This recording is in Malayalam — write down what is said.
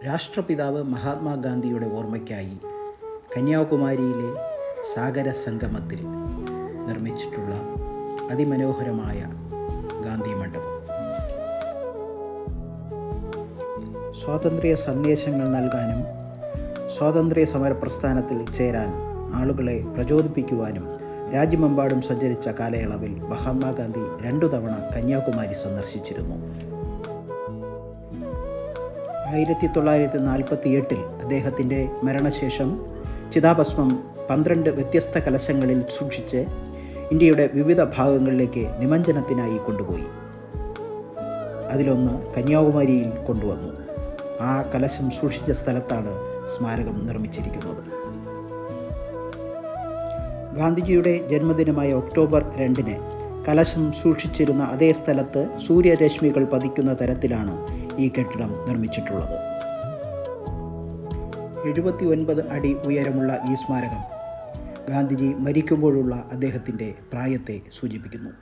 രാഷ്ട്രപിതാവ് മഹാത്മാഗാന്ധിയുടെ ഓർമ്മയ്ക്കായി കന്യാകുമാരിയിലെ സാഗര സംഗമത്തിൽ നിർമ്മിച്ചിട്ടുള്ള അതിമനോഹരമായ ഗാന്ധി മണ്ഡപം. സ്വാതന്ത്ര്യ സന്ദേശങ്ങൾ നൽകാനും സ്വാതന്ത്ര്യ സമര പ്രസ്ഥാനത്തിൽ ചേരാൻ ആളുകളെ പ്രചോദിപ്പിക്കുവാനും രാജ്യമെമ്പാടും സഞ്ചരിച്ച കാലയളവിൽ മഹാത്മാഗാന്ധി 2 തവണ കന്യാകുമാരി സന്ദർശിച്ചിരുന്നു. 1948 അദ്ദേഹത്തിൻ്റെ മരണശേഷം ചിതാഭസ്മം 12 വ്യത്യസ്ത കലശങ്ങളിൽ സൂക്ഷിച്ച് ഇന്ത്യയുടെ വിവിധ ഭാഗങ്ങളിലേക്ക് നിമജ്ജനത്തിനായി കൊണ്ടുപോയി. അതിലൊന്ന് കന്യാകുമാരിയിൽ കൊണ്ടുവന്നു. ആ കലശം സൂക്ഷിച്ച സ്ഥലത്താണ് സ്മാരകം നിർമ്മിച്ചിരിക്കുന്നത്. ഗാന്ധിജിയുടെ ജന്മദിനമായ ഒക്ടോബർ 2 കലശം സൂക്ഷിച്ചിരുന്ന അതേ സ്ഥലത്ത് സൂര്യരശ്മികൾ പതിക്കുന്ന തരത്തിലാണ് ഈ കെട്ടിടം നിർമ്മിച്ചിട്ടുള്ളത്. 79 അടി ഉയരമുള്ള ഈ സ്മാരകം ഗാന്ധിജി മരിക്കുമ്പോഴുള്ള അദ്ദേഹത്തിൻ്റെ പ്രായത്തെ സൂചിപ്പിക്കുന്നു.